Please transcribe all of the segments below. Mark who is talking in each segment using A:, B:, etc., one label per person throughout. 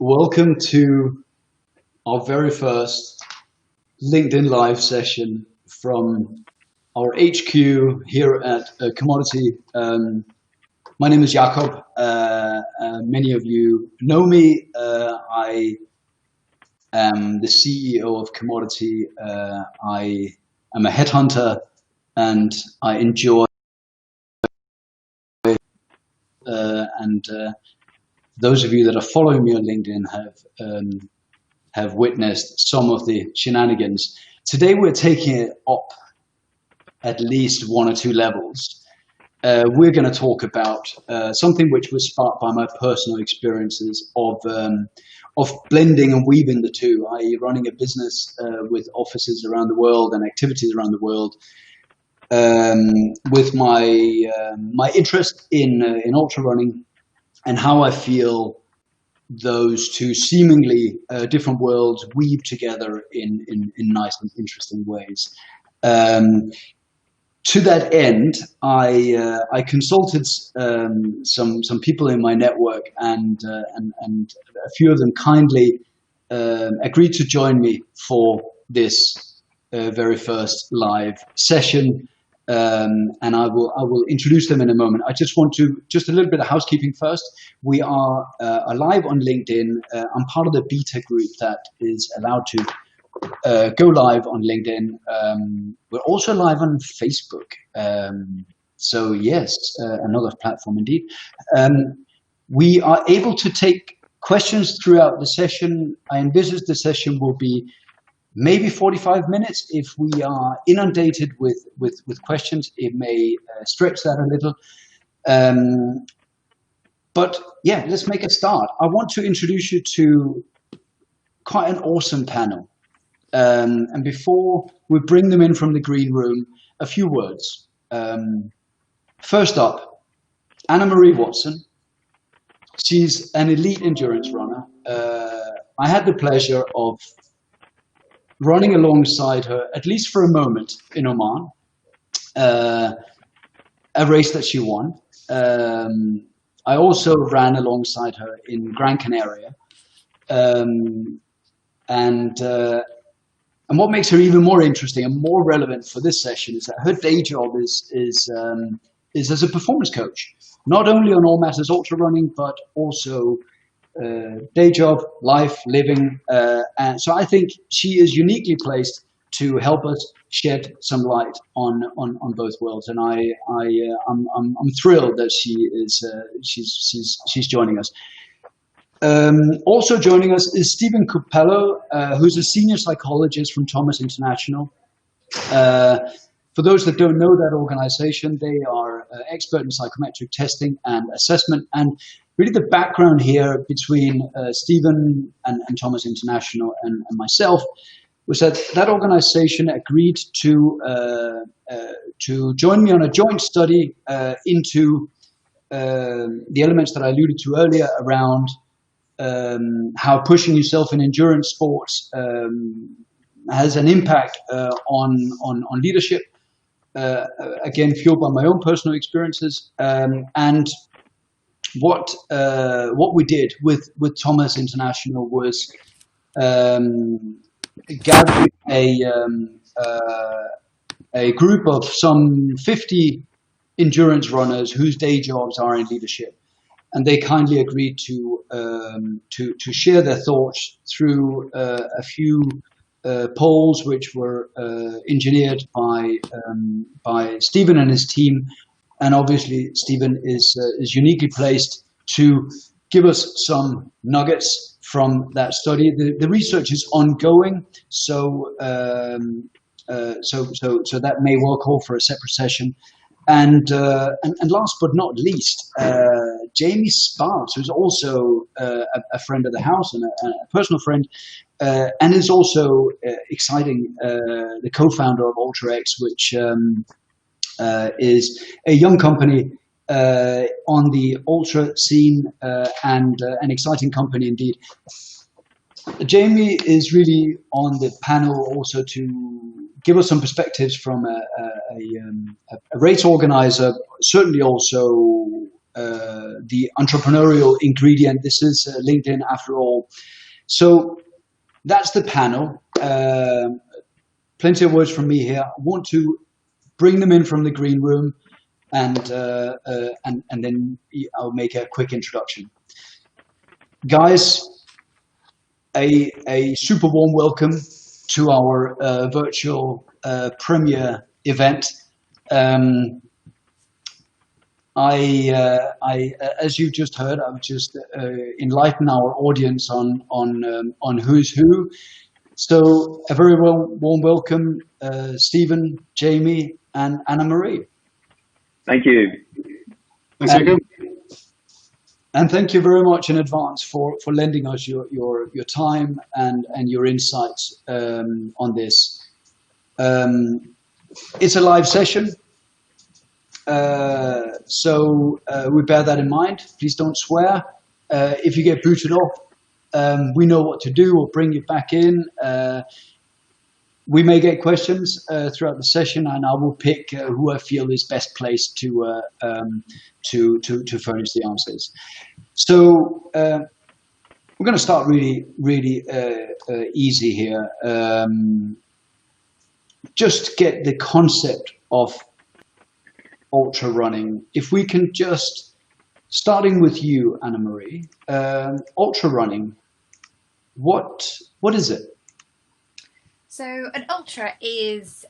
A: Welcome to our very first LinkedIn Live session from our HQ here at Commodity. My name is Jakob. Many of you know me. I am the CEO of Commodity. I am a headhunter and I enjoy and those of you that are following me on LinkedIn have witnessed some of the shenanigans. Today we're taking it up at least one or two levels. We're going to talk about something which was sparked by my personal experiences of blending and weaving the two, i.e. running a business with offices around the world and activities around the world, with my interest in ultra running, and how I feel those two seemingly different worlds weave together in nice and interesting ways. To that end, I consulted some people in my network, and a few of them kindly agreed to join me for this very first live session. And I will introduce them in a moment. I just want to, just a little bit of housekeeping first. We are live on LinkedIn. I'm part of the beta group that is allowed to go live on LinkedIn. We're also live on Facebook. So yes, another platform indeed. We are able to take questions throughout the session. I envisage the session will be maybe 45 minutes. If we are inundated with questions, it may stretch that a little. But yeah, let's make a start. I want to introduce you to quite an awesome panel. And before we bring them in from the green room, a few words. First up, Anna Marie Watson. She's an elite endurance runner. I had the pleasure of running alongside her, at least for a moment, in Oman, a race that she won. I also ran alongside her in Gran Canaria. And what makes her even more interesting and more relevant for this session is that her day job is as a performance coach, not only on all matters ultra running, but also day job, life, living, and so I think she is uniquely placed to help us shed some light on both worlds, and I'm thrilled that she's joining us. Also joining us is Stephen Coppello, who's a senior psychologist from Thomas International. For those that don't know that organization, they are expert in psychometric testing and assessment. And really the background here between Stephen and Thomas International and myself was that that organization agreed to join me on a joint study into the elements that I alluded to earlier around how pushing yourself in endurance sports has an impact on leadership. Again, fueled by my own personal experiences, and what we did with Thomas International was gathering a group of some 50 endurance runners whose day jobs are in leadership, and they kindly agreed to share their thoughts through a few polls which were engineered by Stephen and his team, and obviously Stephen is uniquely placed to give us some nuggets from that study. The research is ongoing, so so that may well call for a separate session. And last but not least, Jamie Sparks, who's also a friend of the house and a personal friend, and is also exciting, the co-founder of UltraX, which is a young company on the ultra scene, and an exciting company indeed. Jamie is really on the panel also to give us some perspectives from a race organizer, certainly also the entrepreneurial ingredient. This is LinkedIn after all. So that's the panel. Plenty of words from me here. I want to bring them in from the green room, and then I'll make a quick introduction. Guys, a super warm welcome to our virtual premiere event. As you just heard, I've just enlightened our audience on who's who. So a very warm welcome, Stephen, Jamie, and Anna-Marie.
B: Thank you.
C: Thanks, Jacob.
A: And thank you very much in advance for lending us your time and your insights on this. It's a live session, so we bear that in mind. Please don't swear. If you get booted off, we know what to do. We'll bring you back in. We may get questions throughout the session, and I will pick who I feel is best placed to furnish the answers. So we're going to start really easy here. Just get the concept of ultra running. If we can just, starting with you, Anna-Marie, ultra running. What is it?
D: So an ultra is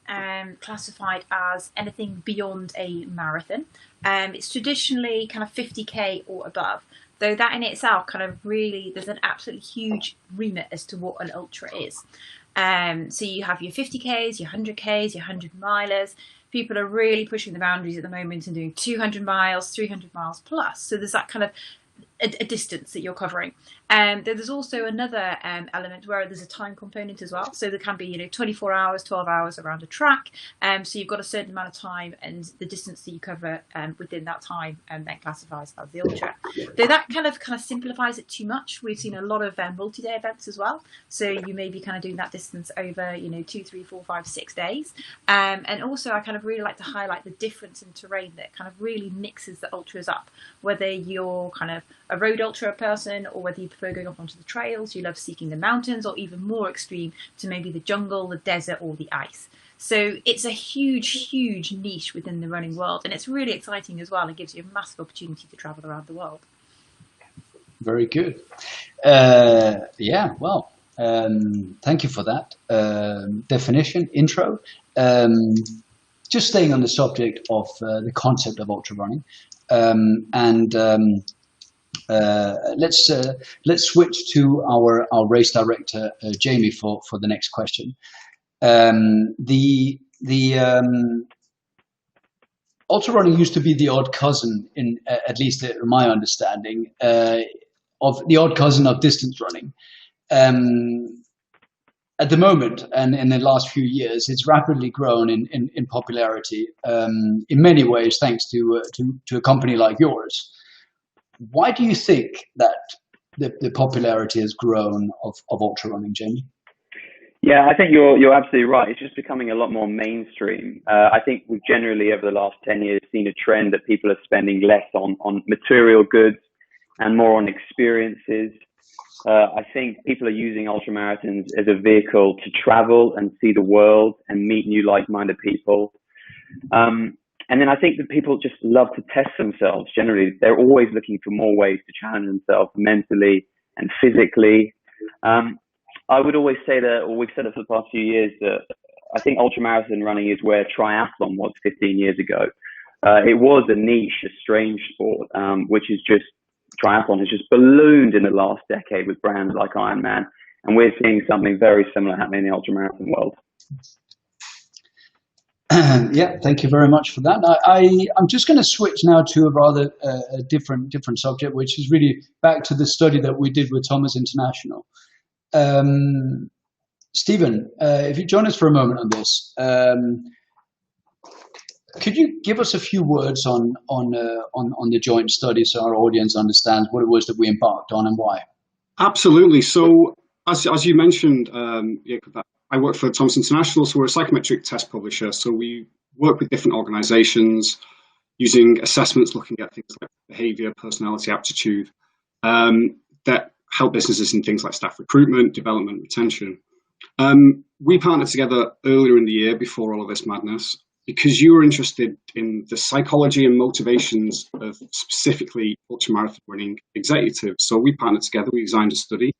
D: classified as anything beyond a marathon. It's traditionally kind of 50k or above, though that in itself kind of really, there's an absolutely huge remit as to what an ultra is. So you have your 50ks, your 100ks, your 100 milers. People are really pushing the boundaries at the moment and doing 200 miles, 300 miles plus. So there's that kind of a distance that you're covering. There's also another element where there's a time component as well. So there can be 24 hours, 12 hours around a track. So you've got a certain amount of time, and the distance that you cover within that time then classifies as the ultra. Though that kind of simplifies it too much. We've seen a lot of multi-day events as well. So you may be kind of doing that distance over 2, 3, 4, 5, 6 days. And also I kind of really like to highlight the difference in terrain that kind of really mixes the ultras up. Whether you're kind of a road ultra person, or whether you prefer going off onto the trails, you love seeking the mountains, or even more extreme to maybe the jungle, the desert, or the ice. So it's a huge niche within the running world, and it's really exciting as well. It gives you a massive opportunity to travel around the world.
A: Very good. Yeah, well, thank you for that definition, intro. Just staying on the subject of the concept of ultra running, let's switch to our race director Jamie for the next question. The ultra running used to be the odd cousin, in at least in my understanding, of the odd cousin of distance running. At the moment, and in the last few years, it's rapidly grown in popularity. In many ways, thanks to a company like yours. Why do you think that the popularity has grown of ultra running, Jamie?
B: Yeah, I think you're absolutely right. It's just becoming a lot more mainstream. I think we've generally, over the last 10 years, seen a trend that people are spending less on material goods and more on experiences. I think people are using ultramarathons as a vehicle to travel and see the world and meet new like-minded people. And then I think that people just love to test themselves. Generally, they're always looking for more ways to challenge themselves mentally and physically. I would always say that, or we've said it for the past few years, that I think ultramarathon running is where triathlon was 15 years ago. It was a niche, a strange sport, which is just, triathlon has just ballooned in the last decade with brands like Ironman. And we're seeing something very similar happening in the ultramarathon world.
A: Yeah, thank you very much for that. I'm just going to switch now to a rather different subject, which is really back to the study that we did with Thomas International. Stephen, if you join us for a moment on this, could you give us a few words on the joint study so our audience understands what it was that we embarked on and why?
C: Absolutely. So as you mentioned, I work for Thomas International, so we're a psychometric test publisher. So we work with different organizations using assessments looking at things like behavior, personality, aptitude, that help businesses in things like staff recruitment, development, retention. We partnered together earlier in the year before all of this madness because you were interested in the psychology and motivations of specifically ultramarathon running executives. So we partnered together, we designed a study.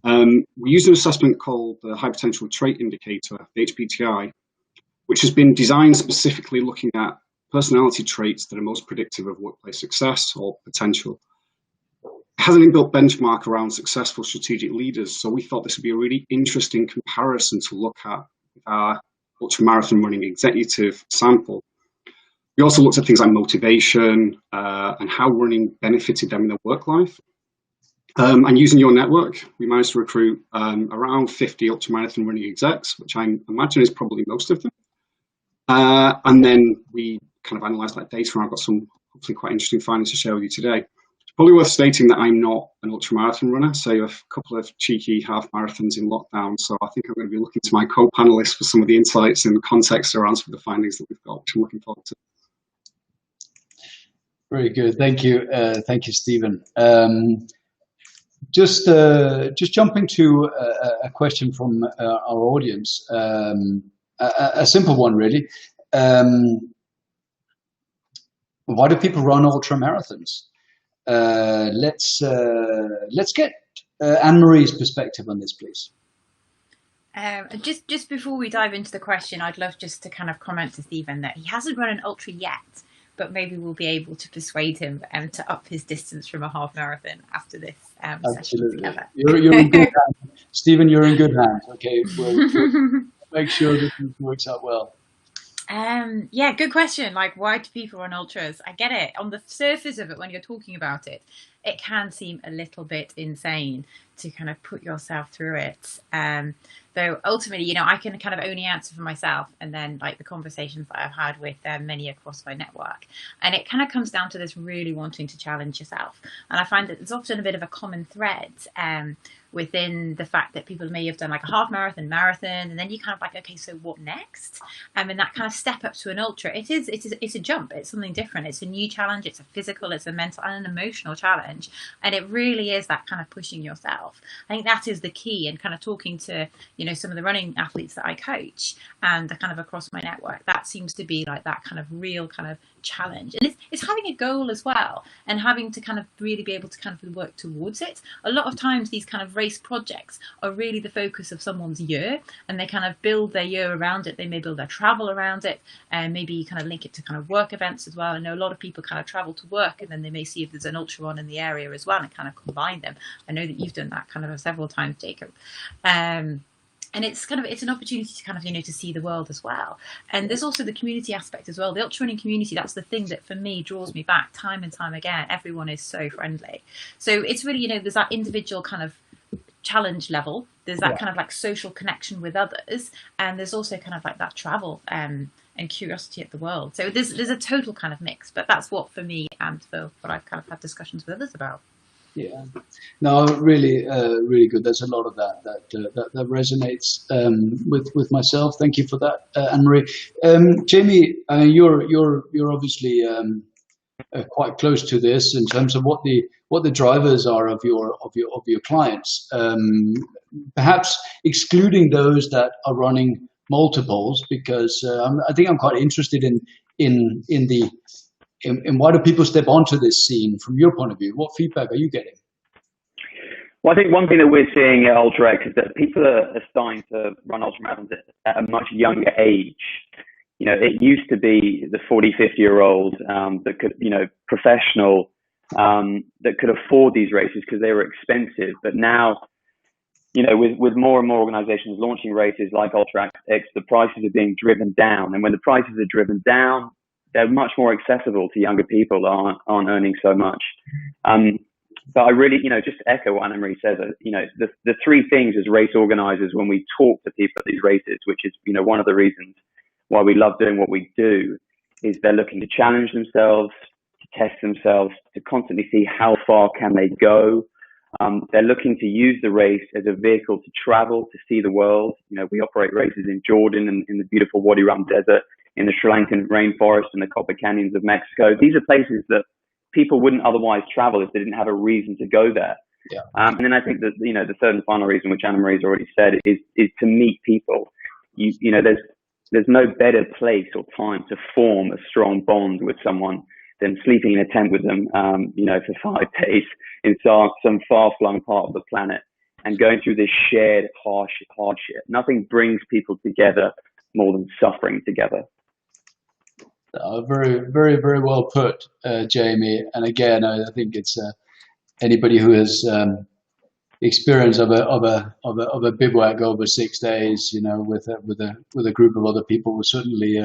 C: We used an assessment called the High Potential Trait Indicator, the HPTI, which has been designed specifically looking at personality traits that are most predictive of workplace success or potential. It has an inbuilt benchmark around successful strategic leaders, so we thought this would be a really interesting comparison to look at with our ultramarathon running executive sample. We also looked at things like motivation and how running benefited them in their work life. And using your network, we managed to recruit around 50 ultramarathon running execs, which I imagine is probably most of them. And then we kind of analysed that data, and I've got some hopefully quite interesting findings to share with you today. It's probably worth stating that I'm not an ultramarathon runner, so a couple of cheeky half marathons in lockdown. So I think I'm going to be looking to my co-panelists for some of the insights and context around some of the findings that we've got, which I'm looking forward to.
A: Very good, thank you, Stephen. Just jumping to a question from our audience, a simple one really. Why do people run ultra marathons? Let's get Anne-Marie's perspective on this, please.
D: Just before we dive into the question, I'd love just to kind of comment to Stephen that he hasn't run an ultra yet, but maybe we'll be able to persuade him to up his distance from a half marathon after this session together.
A: You're in good hands. Stephen, you're in good hands. Okay, we'll make sure that this works out well.
D: Yeah, good question. Like, why do people run ultras? I get it. On the surface of it, when you're talking about it, it can seem a little bit insane to kind of put yourself through it. Though ultimately, you know, I can kind of only answer for myself and then like the conversations that I've had with many across my network. And it kind of comes down to this really wanting to challenge yourself. And I find that there's often a bit of a common thread within the fact that people may have done like a half marathon, and then you kind of like, okay, so what next? And that kind of step up to an ultra, it's a jump. It's something different. It's a new challenge. It's a physical, it's a mental and an emotional challenge. And it really is that kind of pushing yourself. I think that is the key. And kind of talking to, you know, some of the running athletes that I coach and kind of across my network, that seems to be like that kind of real kind of challenge. And it's having a goal as well and having to kind of really be able to kind of work towards it. A lot of times these kind of race projects are really the focus of someone's year, and they kind of build their year around it. They may build their travel around it, and maybe kind of link it to kind of work events as well. I know a lot of people kind of travel to work and then they may see if there's an ultra on in the area as well and kind of combine them. I know that you've done that kind of several times, Jacob. And it's kind of, it's an opportunity to kind of, you know, to see the world as well. And there's also the community aspect as well. The ultra running community, that's the thing that for me draws me back time and time again. Everyone is so friendly. So it's really, you know, there's that individual kind of challenge level. There's that kind of like social connection with others. And there's also kind of like that travel and curiosity at the world. So there's a total kind of mix, but that's what for me and for what I've kind of had discussions with others about.
A: Yeah, no, really, really good. There's a lot of that resonates with myself. Thank you for that, Anne-Marie. Jamie, you're obviously quite close to this in terms of what the drivers are of your clients. Perhaps excluding those that are running multiples, because I think I'm quite interested in why do people step onto this scene from your point of view? What feedback are you getting?
B: Well, I think one thing that we're seeing at UltraX is that people are starting to run ultramarathons at a much younger age. You know, it used to be the 40, 50-year-old that could, you know, professional that could afford these races because they were expensive. But now, you know, with more and more organizations launching races like UltraX, the prices are being driven down. And when the prices are driven down, they're much more accessible to younger people that aren't earning so much. But I really, you know, just to echo what Anne-Marie says, you know, the three things as race organizers when we talk to people at these races, which is, you know, one of the reasons why we love doing what we do, is they're looking to challenge themselves, to test themselves, to constantly see how far can they go. They're looking to use the race as a vehicle to travel, to see the world. You know, we operate races in Jordan and in the beautiful Wadi Rum Desert. in the Sri Lankan rainforest and the copper canyons of Mexico. These are places that people wouldn't otherwise travel if they didn't have a reason to go there.
A: Yeah.
B: And then I think that, you know, the third and final reason, which Anna Marie's already said, is to meet people. You know, there's no better place or time to form a strong bond with someone than sleeping in a tent with them, you know, for 5 days in some far-flung part of the planet and going through this shared hardship. Nothing brings people together more than suffering together.
A: Very, very, very well put, Jamie. And again, I think it's anybody who has experience of a bivouac over 6 days, you know, with a group of other people, will certainly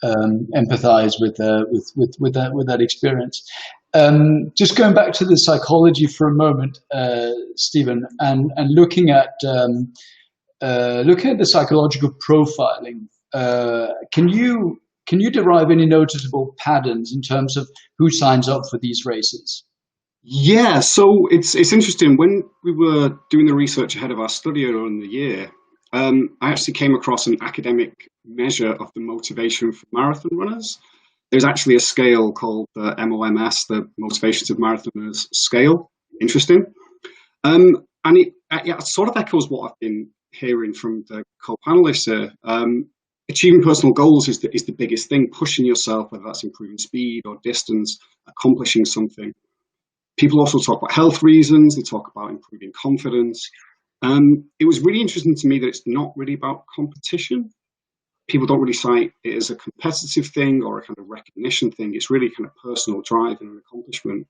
A: empathize with that experience. Just going back to the psychology for a moment, Stephen, and looking at the psychological profiling, can you derive any noticeable patterns in terms of who signs up for these races?
C: Yeah, so it's interesting. When we were doing the research ahead of our study earlier in the year, I actually came across an academic measure of the motivation for marathon runners. There's actually a scale called the MOMS, the Motivations of Marathoners Scale. Interesting. And it sort of echoes what I've been hearing from the co-panelists here. Achieving personal goals is the biggest thing, pushing yourself, whether that's improving speed or distance, accomplishing something. People also talk about health reasons, they talk about improving confidence. It was really interesting to me that it's not really about competition. People don't really cite it as a competitive thing or a kind of recognition thing. It's really kind of personal drive and an accomplishment.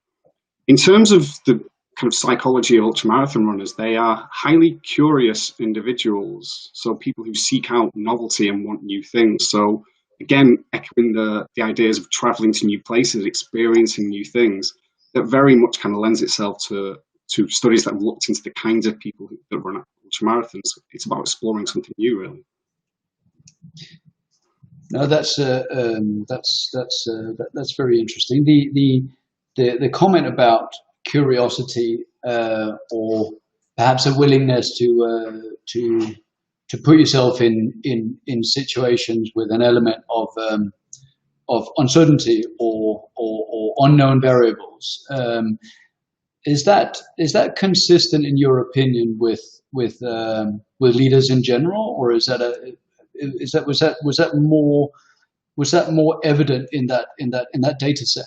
C: In terms of the kind of psychology of ultramarathon runners, they are highly curious individuals. So people who seek out novelty and want new things. So again, echoing the ideas of traveling to new places, experiencing new things, that very much kind of lends itself to studies that have looked into the kinds of people that run ultramarathons. It's about exploring something new, really.
A: No, that's very interesting. The comment about curiosity or perhaps a willingness to put yourself in situations with an element of uncertainty or unknown variables. Is that consistent in your opinion with leaders in general, or was that more evident in that data set?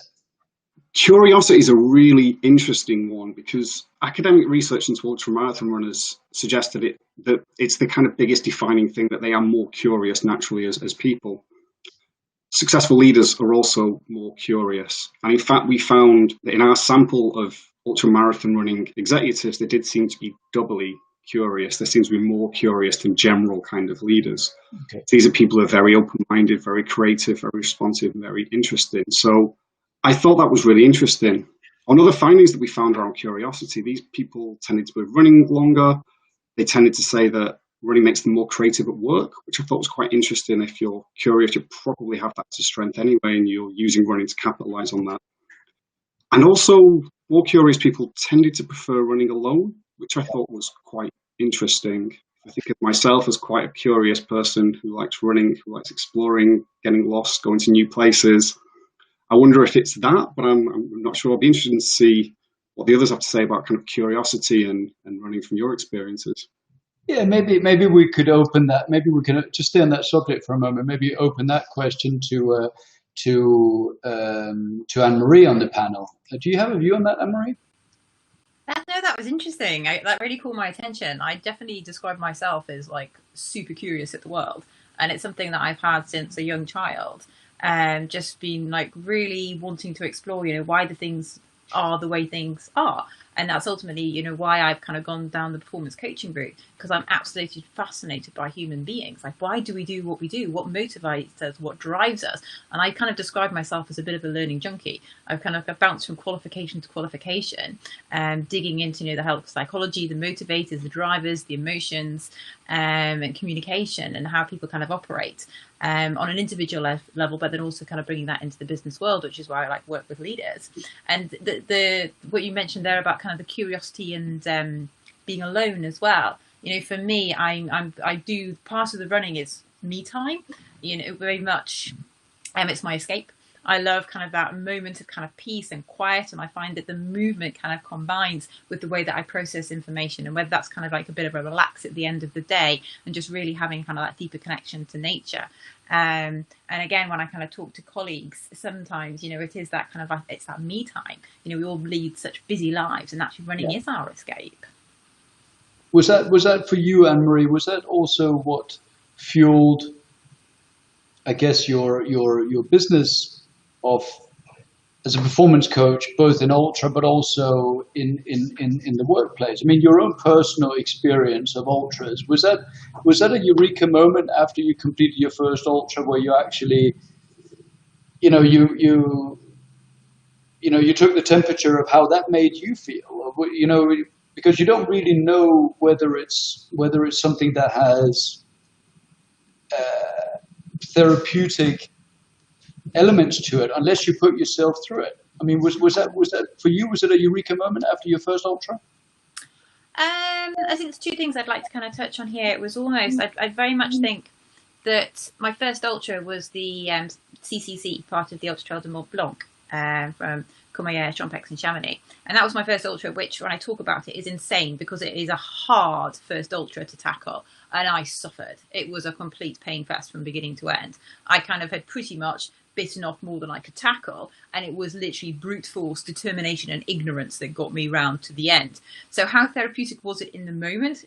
C: Curiosity is a really interesting one because academic research into ultramarathon runners suggested that it's the kind of biggest defining thing, that they are more curious naturally as people. Successful leaders are also more curious. And in fact, we found that in our sample of ultramarathon running executives, they did seem to be doubly curious. They seem to be more curious than general kind of leaders. Okay. These are people who are very open-minded, very creative, very responsive, and very interested. So I thought that was really interesting. On other findings that we found around curiosity, these people tended to be running longer. They tended to say that running makes them more creative at work, which I thought was quite interesting. If you're curious, you probably have that as a strength anyway, and you're using running to capitalize on that. And also, more curious people tended to prefer running alone, which I thought was quite interesting. I think of myself as quite a curious person who likes running, who likes exploring, getting lost, going to new places. I wonder if it's that, but I'm not sure. I'll be interested to see what the others have to say about kind of curiosity and running from your experiences.
A: Yeah, maybe we could open that. Maybe we can just stay on that subject for a moment. Maybe open that question to Anne-Marie on the panel. Do you have a view on that, Anne-Marie?
D: No, that was interesting. That really caught my attention. I definitely describe myself as like super curious at the world, and it's something that I've had since a young child. Just been like really wanting to explore, why the things are the way things are. And that's ultimately, why I've kind of gone down the performance coaching route, because I'm absolutely fascinated by human beings. Like, why do we do what we do? What motivates us? What drives us? And I kind of describe myself as a bit of a learning junkie. I've bounced from qualification to qualification, digging into, the health psychology, the motivators, the drivers, the emotions, and communication, and how people kind of operate on an individual level, but then also kind of bringing that into the business world, which is why I like work with leaders. And the what you mentioned there about kind of the curiosity and being alone as well. For me, I do part of the running is me time. Very much, it's my escape. I love kind of that moment of kind of peace and quiet, and I find that the movement kind of combines with the way that I process information, and whether that's kind of like a bit of a relax at the end of the day and just really having kind of that deeper connection to nature. And again, when I kind of talk to colleagues, sometimes, it is that kind of, it's that me time. We all lead such busy lives, and actually running is our escape.
A: Was that for you, Anne-Marie? Was that also what fueled, I guess, your business of as a performance coach, both in ultra but also in the workplace? I mean, your own personal experience of ultras, was that a eureka moment after you completed your first ultra, where you actually, you took the temperature of how that made you feel, because you don't really know whether it's something that has therapeutic elements to it unless you put yourself through it. I mean, was that for you? Was it a eureka moment after your first ultra?
D: I think there's two things I'd like to kind of touch on here. It was almost, I very much think that my first ultra was the CCC, part of the Ultra Trail de Mont Blanc, from Courmayeur, Champex and Chamonix. And that was my first ultra, which when I talk about it is insane because it is a hard first ultra to tackle. And I suffered. It was a complete pain fest from beginning to end. I kind of had pretty much bitten off more than I could tackle, and it was literally brute force, determination and ignorance that got me round to the end. So how therapeutic was it in the moment?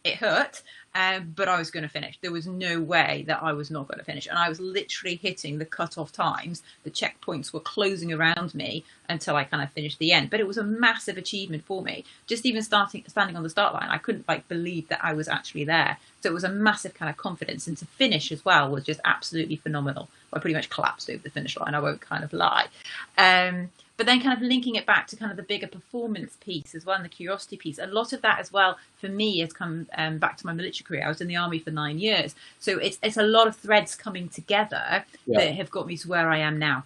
D: It hurt, but I was going to finish. There was no way that I was not going to finish, and I was literally hitting the cut-off times. The checkpoints were closing around me until I kind of finished the end. But it was a massive achievement for me. Just even standing on the start line, I couldn't believe that I was actually there. So it was a massive kind of confidence, and to finish as well was just absolutely phenomenal. I pretty much collapsed over the finish line, I won't kind of lie. But then kind of linking it back to kind of the bigger performance piece as well, and the curiosity piece. A lot of that as well, for me, has come back to my military career. I was in the army for 9 years. So it's a lot of threads coming together that have got me to where I am now.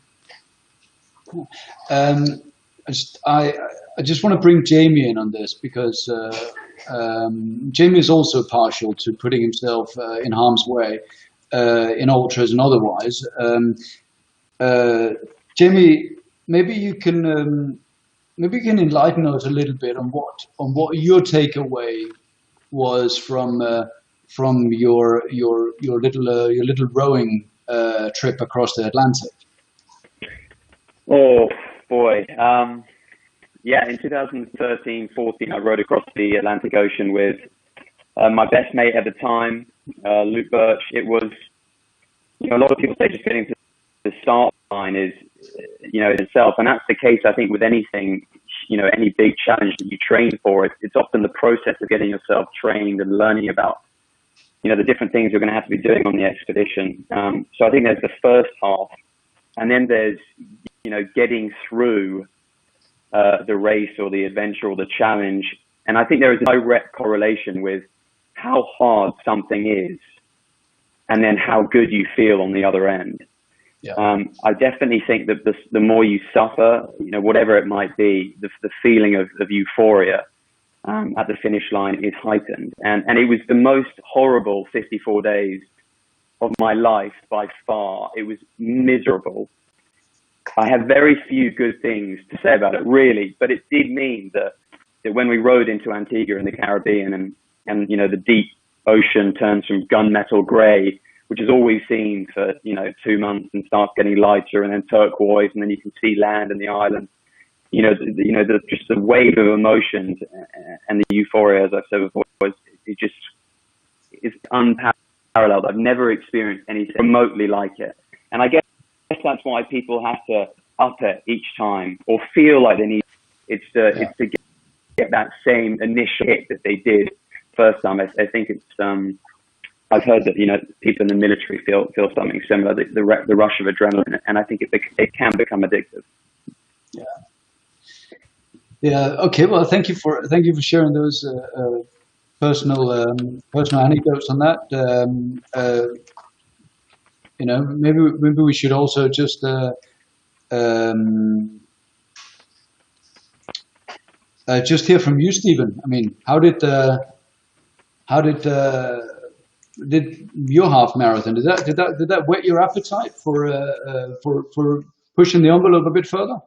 A: Cool. I just want to bring Jamie in on this because Jamie is also partial to putting himself in harm's way in ultras and otherwise. Jamie, maybe you can enlighten us a little bit on what your takeaway was from your little rowing trip across the Atlantic.
B: Oh boy. In 2013-14, I rowed across the Atlantic Ocean with my best mate at the time, Luke Birch. It was, a lot of people say just getting to the start line is, in itself, and that's the case, I think, with anything, any big challenge that you train for. It's often the process of getting yourself trained and learning about, the different things you're going to have to be doing on the expedition. So I think there's the first half, and then there's, getting through the race or the adventure or the challenge. And I think there is a direct correlation with how hard something is and then how good you feel on the other end. Yeah. I definitely think that the more you suffer, whatever it might be, the feeling of euphoria at the finish line is heightened. And it was the most horrible 54 days of my life by far. It was miserable. I have very few good things to say about it, really, but it did mean that when we rode into Antigua in the Caribbean and the deep ocean turns from gunmetal gray, which is all we've seen for, 2 months, and starts getting lighter, and then turquoise, and then you can see land and the island, just the wave of emotions and the euphoria, as I've said before, it's unparalleled. I've never experienced anything remotely like it. And I guess that's why people have to up it each time, or feel like they need it's to get that same initial hit that they did first time. I think it's I've heard that people in the military feel something similar, the rush of adrenaline, and I think it can become addictive.
A: Yeah. Okay. Well, thank you for sharing those personal anecdotes on that. Maybe we should also just hear from you, Stephen. I mean, how did did your half marathon? Did that whet your appetite for pushing the envelope a bit further?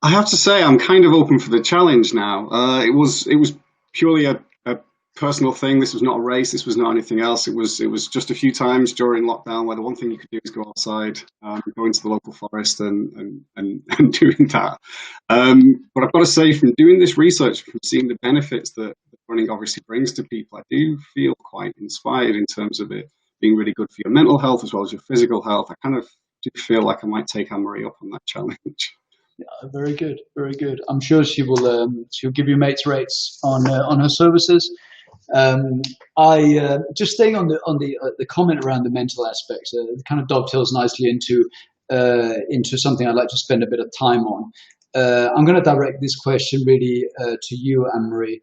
C: I have to say, I'm kind of open for the challenge now. It was purely a personal thing. This was not a race. This was not anything else. It was just a few times during lockdown where the one thing you could do is go outside, go into the local forest, and doing that. But I've got to say, from doing this research, from seeing the benefits that running obviously brings to people, I do feel quite inspired in terms of it being really good for your mental health as well as your physical health. I kind of do feel like I might take Anne-Marie up on that challenge.
A: Yeah, very good, very good. I'm sure she will. She'll give you mates rates on her services. I just staying on the comment around the mental aspects. It kind of dovetails nicely into something I'd like to spend a bit of time on. I'm going to direct this question really to you, Anne-Marie.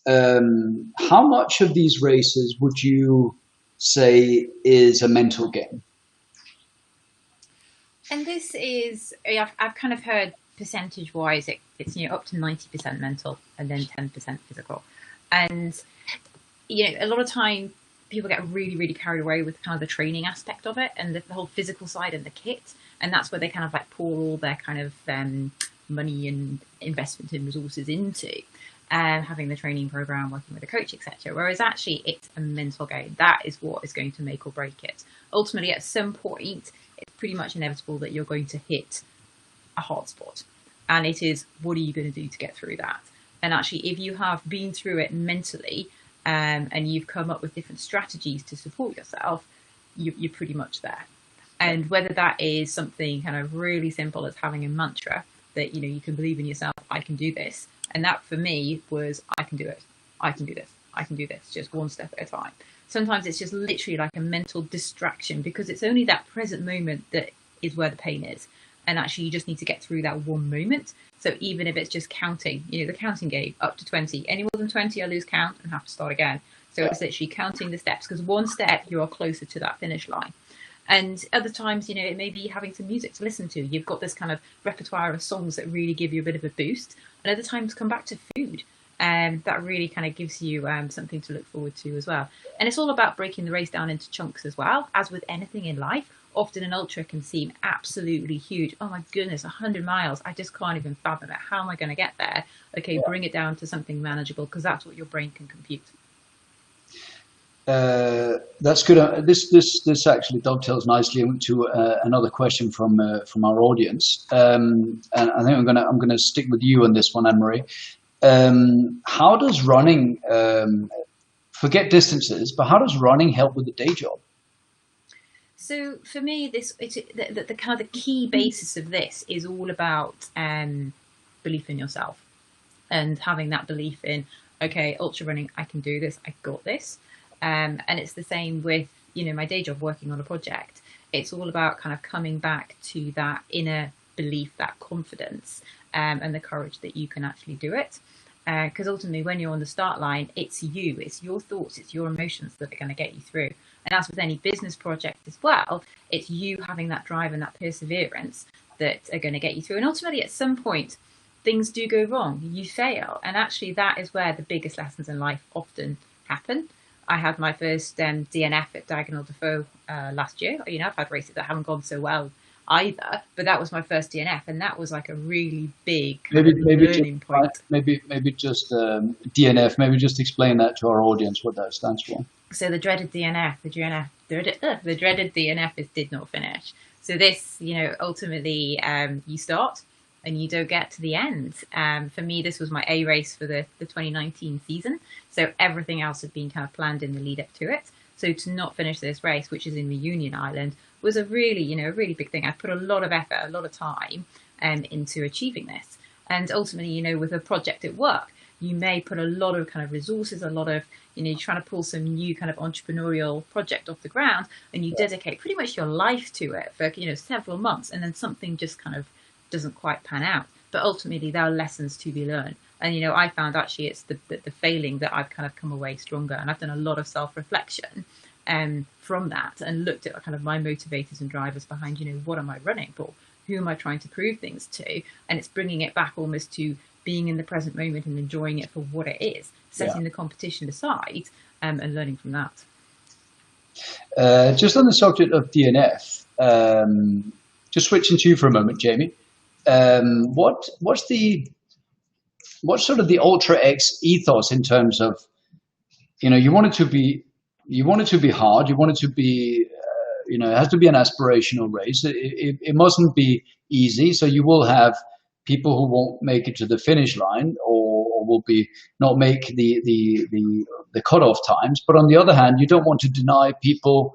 A: How much of these races would you say is a mental game?
D: And this is, I've kind of heard percentage-wise, it's up to 90% mental and then 10% physical. And a lot of time people get really, really carried away with kind of the training aspect of it and the whole physical side and the kit, and that's where they kind of like pour all their kind of money and investment and resources into having the training program, working with a coach, etc. Whereas actually it's a mental game. That is what is going to make or break it. Ultimately, at some point, it's pretty much inevitable that you're going to hit a hard spot. And it is, what are you going to do to get through that? And actually, if you have been through it mentally and you've come up with different strategies to support yourself, you're pretty much there. And whether that is something kind of really simple as having a mantra that, you can believe in yourself, I can do this. And that for me was, I can do it. I can do this. I can do this, just one step at a time. Sometimes it's just literally like a mental distraction because it's only that present moment that is where the pain is. And actually you just need to get through that one moment. So even if it's just counting, the counting game up to 20, any more than 20, I lose count and have to start again. So it's literally counting the steps because one step you are closer to that finish line. And other times, it may be having some music to listen to. You've got this kind of repertoire of songs that really give you a bit of a boost. And other times come back to food. And that really kind of gives you something to look forward to as well. And it's all about breaking the race down into chunks as well. As with anything in life, often an ultra can seem absolutely huge. Oh my goodness, 100 miles. I just can't even fathom it. How am I going to get there? Okay, bring it down to something manageable because that's what your brain can compute.
A: That's good. This actually dovetails nicely into another question from our audience. And I think I'm gonna stick with you on this one, Anne-Marie. How does running, forget distances, but how does running help with the day job?
D: So for me, the kind of the key basis of this is all about belief in yourself and having that belief in, okay, ultra running, I can do this, I got this. And it's the same with, my day job working on a project. It's all about kind of coming back to that inner belief, that confidence, and the courage that you can actually do it. Because ultimately, when you're on the start line, it's you, it's your thoughts, it's your emotions that are going to get you through. And as with any business project as well, it's you having that drive and that perseverance that are going to get you through. And ultimately, at some point, things do go wrong, you fail. And actually, that is where the biggest lessons in life often happen. I had my first DNF at Diagonal Defoe last year. I've had races that haven't gone so well either, but that was my first DNF, and that was like a really big learning point.
A: Maybe just DNF. Maybe just explain that to our audience what that stands for.
D: So the dreaded DNF, the dreaded DNF is did not finish. So this, ultimately you start and you don't get to the end. For me, this was my A race for the 2019 season. So everything else had been kind of planned in the lead up to it. So to not finish this race, which is in Reunion Island, was a really big thing. I put a lot of effort, a lot of time into achieving this. And ultimately, with a project at work, you may put a lot of kind of resources, a lot of, you're trying to pull some new kind of entrepreneurial project off the ground, and you dedicate pretty much your life to it for, several months, and then something just kind of doesn't quite pan out. But ultimately, there are lessons to be learned. And, I found actually it's the failing that I've kind of come away stronger. And I've done a lot of self-reflection from that and looked at kind of my motivators and drivers behind, what am I running for? Who am I trying to prove things to? And it's bringing it back almost to being in the present moment and enjoying it for what it is, setting the competition aside and learning from that.
A: Just on the subject of DNF, just switching to you for a moment, Jamie. What's sort of the Ultra X ethos in terms of, you want it to be hard, you want it to be, it has to be an aspirational race. It mustn't be easy. So you will have people who won't make it to the finish line, or will be not make the cutoff times. But on the other hand, you don't want to deny people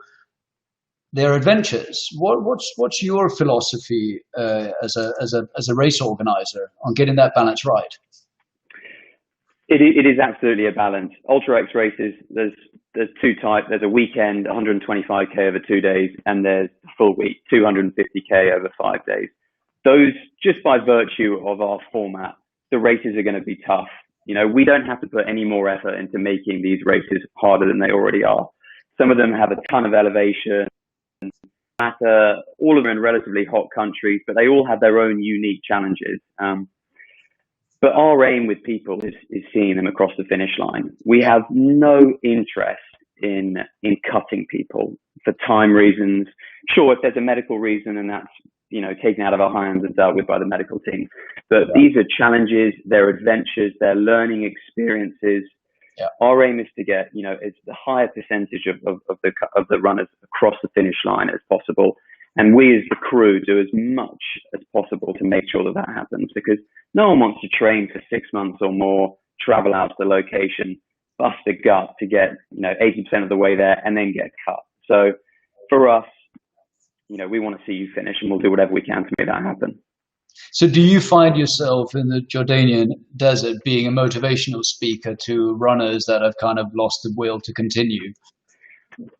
A: their adventures. What's your philosophy as a race organizer on getting that balance right?
B: It is absolutely a balance. Ultra X races, there's two types. There's a weekend, 125k over 2 days, and there's a full week, 250k over 5 days. Those, just by virtue of our format, the races are going to be tough. We don't have to put any more effort into making these races harder than they already are. Some of them have a ton of elevation, all of them in relatively hot countries, but they all have their own unique challenges. But our aim with people is seeing them across the finish line. We have no interest in cutting people for time reasons. Sure, if there's a medical reason, and that's taken out of our hands and dealt with by the medical team. But these are challenges, they're adventures, they're learning experiences.
A: Yeah.
B: Our aim is to get it's the higher percentage of the runners across the finish line as possible. And we as the crew do as much as possible to make sure that happens, because no one wants to train for 6 months or more, travel out to the location, bust a gut to get 80% of the way there and then get cut. So for us, we want to see you finish, and we'll do whatever we can to make that happen.
A: So do you find yourself in the Jordanian desert being a motivational speaker to runners that have kind of lost the will to continue?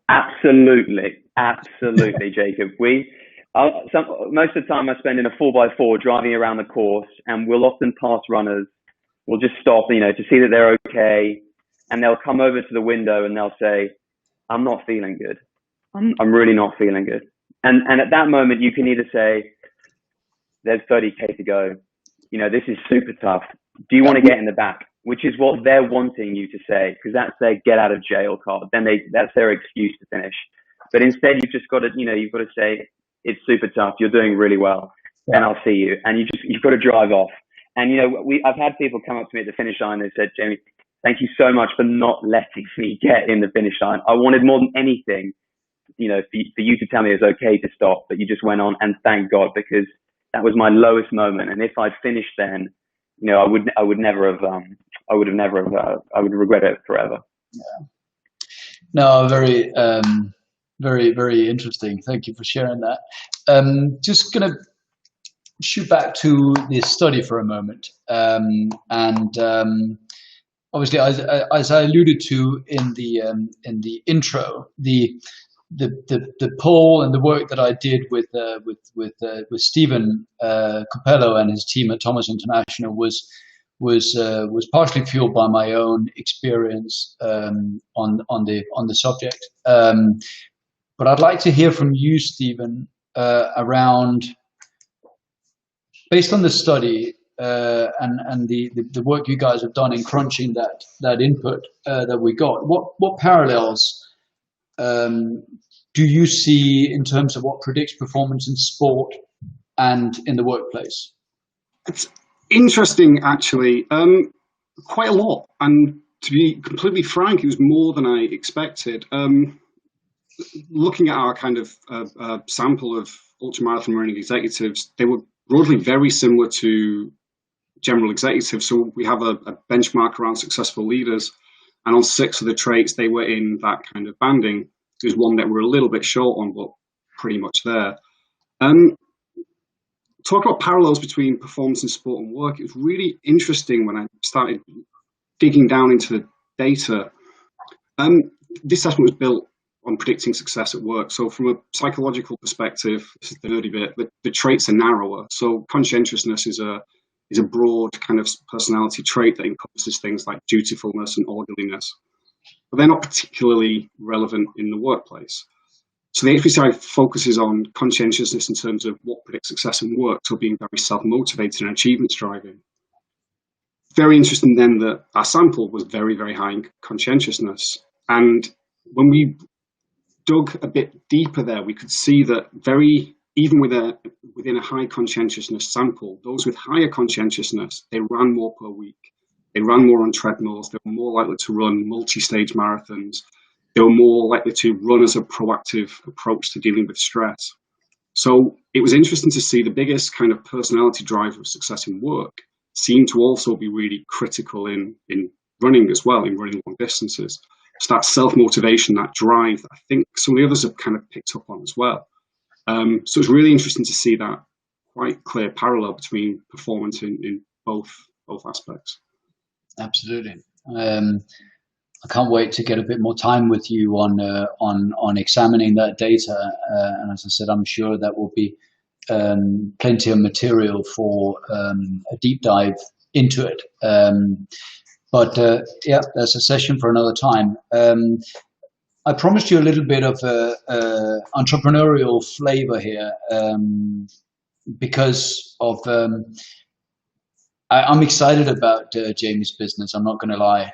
B: Absolutely, Jacob. Most of the time I spend in a 4x4 driving around the course, and we'll often pass runners. We'll just stop, to see that they're okay, and they'll come over to the window and they'll say, "I'm not feeling good. I'm really not feeling good." And at that moment, you can either say, "There's 30k to go. This is super tough. Do you want to get in the back?" Which is what they're wanting you to say, because that's their get out of jail card. Then that's their excuse to finish. But instead, you've just got to, you've got to say, "It's super tough. You're doing really well, and I'll see you." And you've got to drive off. And I've had people come up to me at the finish line and said, "Jamie, thank you so much for not letting me get in the finish line. I wanted more than anything, for you to tell me it was okay to stop, but you just went on, and thank God, because that was my lowest moment. And if I'd finished then, I would regret it forever."
A: Yeah. No, very, very interesting. Thank you for sharing that. Just going to shoot back to this study for a moment. Obviously, as I alluded to in the intro, the poll and the work that I did with Stephen Coppello and his team at Thomas International was partially fueled by my own experience on the subject. But I'd like to hear from you, Stephen, around, based on the study and the work you guys have done in crunching that input that we got, what parallels do you see in terms of what predicts performance in sport and in the workplace?
C: It's interesting, actually, quite a lot. And to be completely frank, it was more than I expected. Looking at our kind of sample of ultramarathon running executives, they were broadly very similar to general executives. So we have a benchmark around successful leaders, and on 6 of the traits, they were in that kind of banding. There's one that we're a little bit short on, but pretty much there. Talk about parallels between performance in sport and work. It was really interesting when I started digging down into the data. This assessment was built on predicting success at work. So from a psychological perspective, this is the nerdy bit, the traits are narrower. So conscientiousness is a broad kind of personality trait that encompasses things like dutifulness and orderliness, but they're not particularly relevant in the workplace. So the HPCI focuses on conscientiousness in terms of what predicts success in work, so being very self-motivated and achievement striving. Very interesting then that our sample was very, very high in conscientiousness. And when we dug a bit deeper there, we could see that even within a high conscientiousness sample, those with higher conscientiousness, they ran more per week. They ran more on treadmills. They were more likely to run multi-stage marathons. They were more likely to run as a proactive approach to dealing with stress. So it was interesting to see the biggest kind of personality driver of success in work seemed to also be really critical in running as well, in running long distances. So that self-motivation, that drive, I think some of the others have kind of picked up on as well. So it's really interesting to see that quite clear parallel between performance in both aspects.
A: Absolutely. I can't wait to get a bit more time with you on examining that data. And as I said, I'm sure that will be plenty of material for a deep dive into it. But yeah, there's a session for another time. I promised you a little bit of entrepreneurial flavor here because of I'm excited about Jamie's business. I'm not going to lie.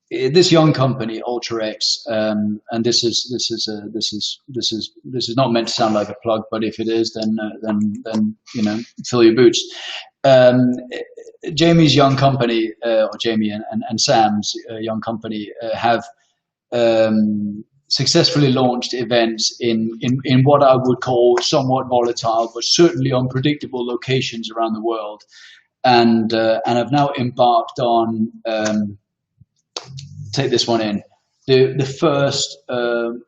A: This young company, UltraX, and this is not meant to sound like a plug, but if it is, then fill your boots. Jamie's young company, or Jamie and Sam's young company, have successfully launched events in what I would call somewhat volatile, but certainly unpredictable locations around the world, and have now embarked on take this one in the first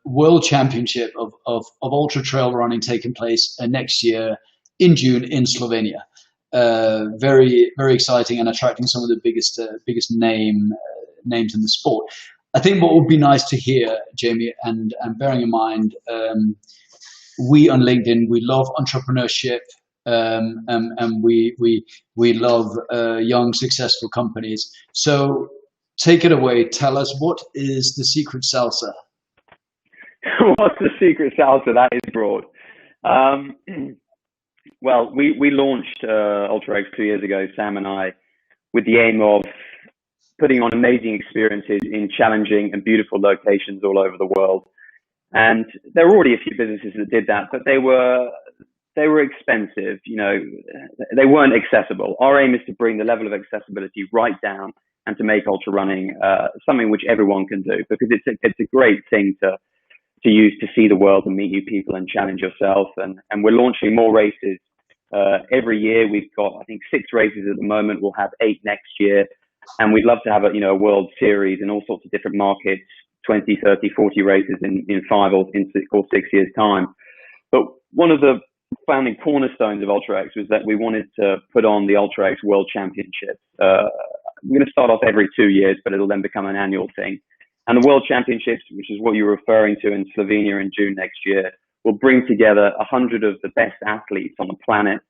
A: World Championship of ultra trail running taking place next year in June in Slovenia. Very, very exciting and attracting some of the biggest names in the sport. I think what would be nice to hear, Jamie, and bearing in mind, we on LinkedIn, we love entrepreneurship, and we love young, successful companies. So take it away. Tell us, what is the secret salsa?
B: What's the secret salsa? That is broad. Well, we launched UltraX 2 years ago, Sam and I, with the aim of putting on amazing experiences in challenging and beautiful locations all over the world. And there were already a few businesses that did that, but they were expensive. They weren't accessible. Our aim is to bring the level of accessibility right down and to make ultra running something which everyone can do, because it's a great thing to use to see the world and meet new people and challenge yourself. And we're launching more races every year. We've got, I think, 6 races at the moment. We'll have 8 next year. And we'd love to have a World Series in all sorts of different markets, 20, 30, 40 races in 5 or 6 years' time. But one of the founding cornerstones of UltraX was that we wanted to put on the UltraX World Championships. We're going to start off every 2 years, but it'll then become an annual thing. And the World Championships, which is what you're referring to, in Slovenia in June next year, will bring together 100 of the best athletes on the planet.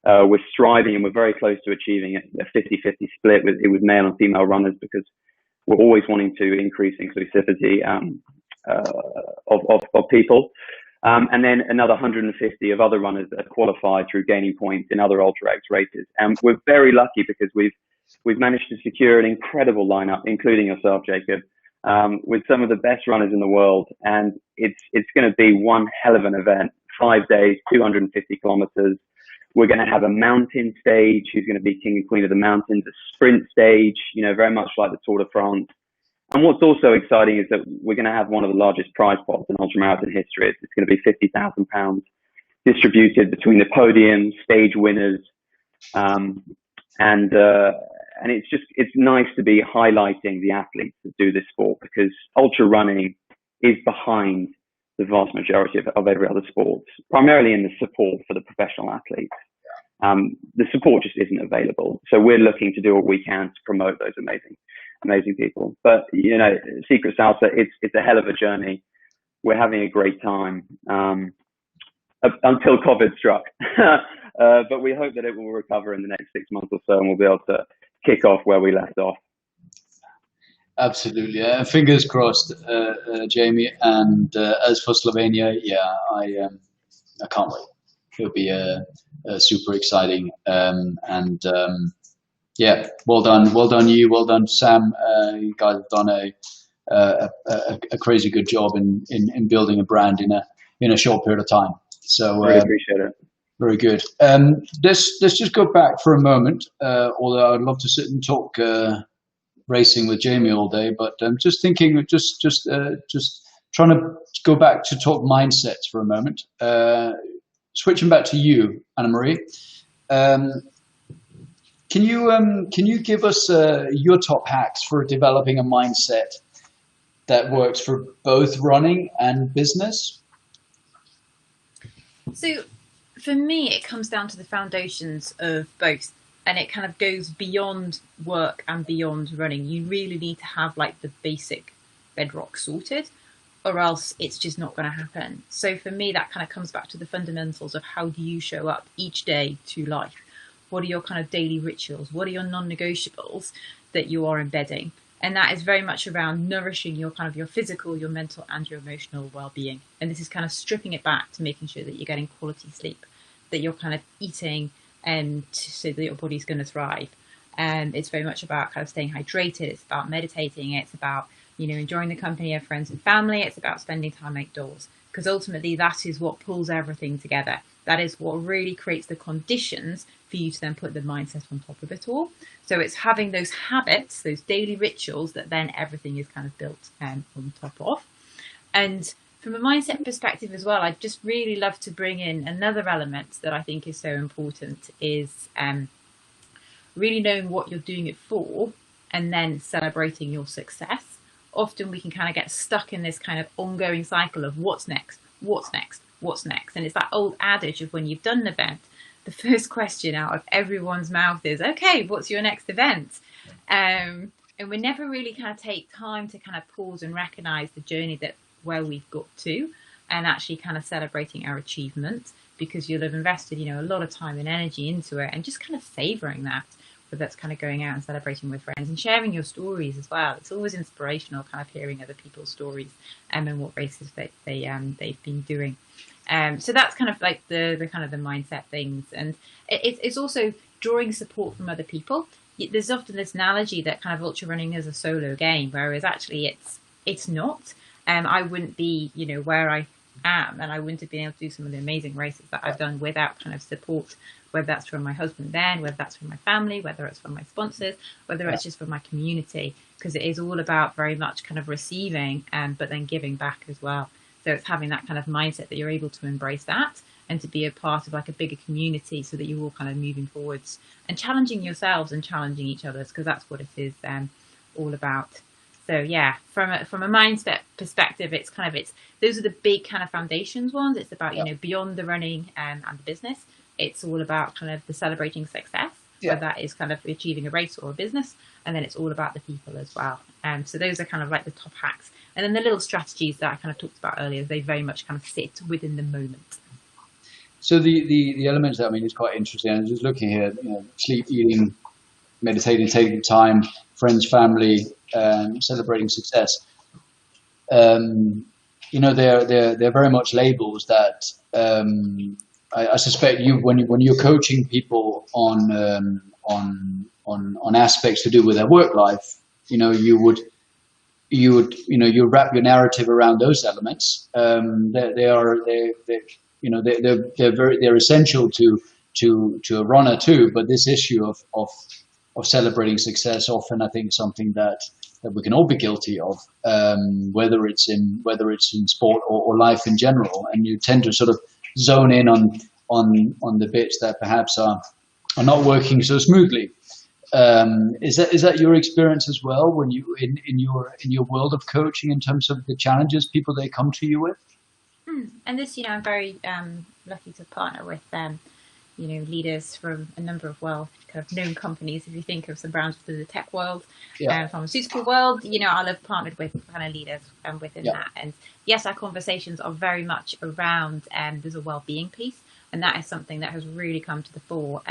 B: We're striving, and we're very close to achieving a 50-50 split with male and female runners, because we're always wanting to increase inclusivity of people. And then another 150 of other runners that have qualified through gaining points in other UltraX races. And we're very lucky because we've managed to secure an incredible lineup, including yourself, Jacob, with some of the best runners in the world. And it's going to be one hell of an event. 5 days, 250 kilometers. We're going to have a mountain stage, who's going to be king and queen of the mountains, a sprint stage, very much like the Tour de France. And what's also exciting is that we're going to have one of the largest prize pots in ultramarathon history. It's going to be £50,000 distributed between the podium, stage winners, and it's nice to be highlighting the athletes that do this sport, because ultra running is behind the vast majority of every other sport, primarily in the support for the professional athletes. The support just isn't available. So we're looking to do what we can to promote those amazing people. But, Secret Salsa, it's a hell of a journey. We're having a great time until COVID struck. But we hope that it will recover in the next 6 months or so, and we'll be able to kick off where we left off.
A: Absolutely. Fingers crossed, Jamie. And as for Slovenia, I can't wait. It'll be super exciting. Yeah, well done you, well done Sam. You guys have done a crazy good job in building a brand in a short period of time. So
B: Really appreciate it.
A: very good. Let's just go back for a moment. Although I'd love to sit and talk racing with Jamie all day, but I'm just thinking, just trying to go back to talk mindsets for a moment. Switching back to you, Anna Marie. Can you give us your top hacks for developing a mindset that works for both running and business?
D: So for me, it comes down to the foundations of both, and it kind of goes beyond work and beyond running. You really need to have like the basic bedrock sorted, or else it's just not going to happen. So for me, that kind of comes back to the fundamentals of how do you show up each day to life? What are your kind of daily rituals? What are your non-negotiables that you are embedding? And that is very much around nourishing your kind of your physical, your mental and your emotional well-being. And this is kind of stripping it back to making sure that you're getting quality sleep, that you're kind of eating so that your body's going to thrive. And it's very much about kind of staying hydrated. It's about meditating. It's about, enjoying the company of friends and family. It's about spending time outdoors, because ultimately that is what pulls everything together. That is what really creates the conditions for you to then put the mindset on top of it all. So it's having those habits, those daily rituals, that then everything is kind of built on top of. And from a mindset perspective as well, I'd just really love to bring in another element that I think is so important, is really knowing what you're doing it for and then celebrating your success. Often we can kind of get stuck in this kind of ongoing cycle of what's next, what's next, what's next. And it's that old adage of when you've done an event, the first question out of everyone's mouth is, okay, what's your next event? And we never really kind of take time to kind of pause and recognize the journey where we've got to, and actually kind of celebrating our achievements, because you'll have invested, a lot of time and energy into it, and just kind of savoring that. But that's kind of going out and celebrating with friends and sharing your stories as well. It's always inspirational kind of hearing other people's stories and what races they've been doing. So that's kind of like the kind of the mindset things. And it's also drawing support from other people. There's often this analogy that kind of ultra running is a solo game, whereas actually it's not. I wouldn't be, where I am, and I wouldn't have been able to do some of the amazing races that I've done without kind of support, whether that's from my husband then, whether that's from my family, whether it's from my sponsors, whether it's just from my community, because it is all about very much kind of receiving, but then giving back as well. So it's having that kind of mindset that you're able to embrace that and to be a part of like a bigger community, so that you're all kind of moving forwards and challenging yourselves and challenging each other, because that's what it is all about. So yeah, from a mindset perspective, those are the big kind of foundations ones. It's about, beyond the running and the business. It's all about kind of the celebrating success. So that is kind of achieving a race or a business. And then it's all about the people as well. So those are kind of like the top hacks. And then the little strategies that I kind of talked about earlier, they very much kind of sit within the moment.
A: So the elements that, is quite interesting. I'm just looking here, sleep, eating, meditating, taking time, friends, family, celebrating success. They're very much labels that I suspect when you're coaching people on aspects to do with their work life, you would wrap your narrative around those elements. They're essential to a runner too. But this issue of celebrating success, often I think something that we can all be guilty of, whether it's in sport or life in general. And you tend to sort of zone in on the bits that perhaps are not working so smoothly. Is that your experience as well when you in your world of coaching, in terms of the challenges people they come to you with?
D: And this, I'm very lucky to partner with leaders from a number of kind of known companies. If you think of some brands within the tech world, pharmaceutical world, I'll have partnered with kind of leaders within that. And yes, our conversations are very much around there's a well-being piece, and that is something that has really come to the fore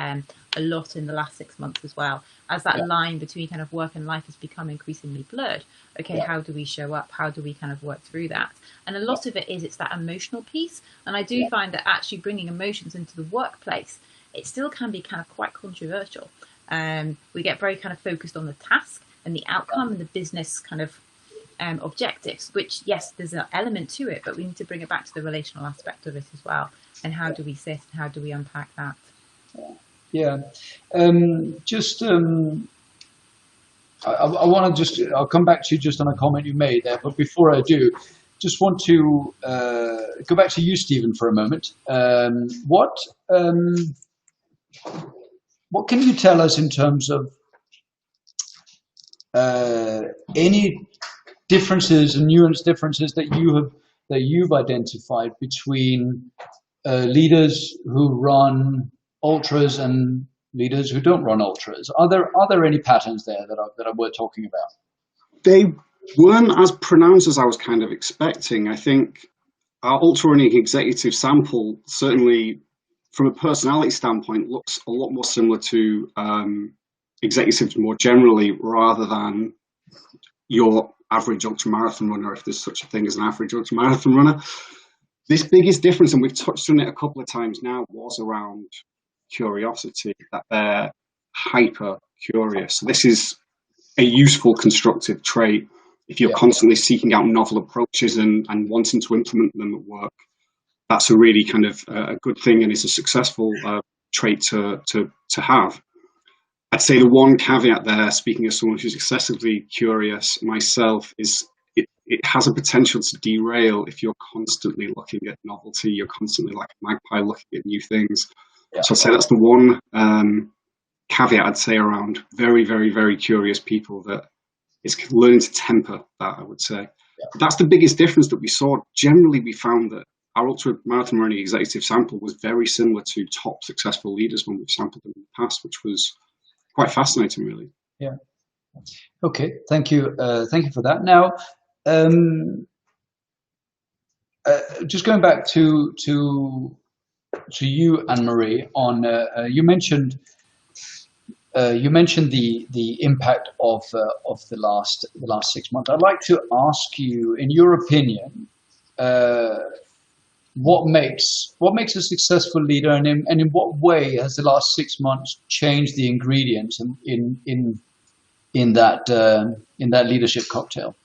D: a lot in the last 6 months as well, as that line between kind of work and life has become increasingly blurred. Okay, how do we show up? How do we kind of work through that? And a lot of it's that emotional piece. And I do find that actually bringing emotions into the workplace, it still can be kind of quite controversial. We get very kind of focused on the task and the outcome and the business kind of objectives, which, yes, there's an element to it, but we need to bring it back to the relational aspect of it as well. And how do we sit and how do we unpack that?
A: Yeah. I want to I'll come back to you just on a comment you made there, but before I do, just want to go back to you, Stephen, for a moment. What can you tell us in terms of any differences and nuanced differences that you've identified between leaders who run ultras and leaders who don't run ultras? Are there any patterns there that are worth talking about?
C: They weren't as pronounced as I was kind of expecting. I think our ultra running executive sample, certainly from a personality standpoint, looks a lot more similar to executives more generally, rather than your average ultramarathon runner, if there's such a thing as an average ultramarathon runner. This biggest difference, and we've touched on it a couple of times now, was around curiosity, that they're hyper curious. So this is a useful constructive trait if you're constantly seeking out novel approaches and wanting to implement them at work. That's a really kind of a good thing, and it's a successful trait to have. I'd say the one caveat there, speaking as someone who's excessively curious myself, is it has a potential to derail if you're constantly looking at novelty, you're constantly like a magpie looking at new things. Yeah. So I'd say that's the one caveat I'd say around very, very, very curious people, that it's learning to temper that, I would say. Yeah. That's the biggest difference that we saw. Generally, we found that our ultra marathon running executive sample was very similar to top successful leaders when we've sampled them in the past, which was quite fascinating, really.
A: Yeah. Okay. Thank you. Thank you for that. Now, just going back to you, Anne-Marie, on you mentioned the impact of the last 6 months. I'd like to ask you, in your opinion, what makes a successful leader, and in what way has the last 6 months changed the ingredients in that leadership cocktail?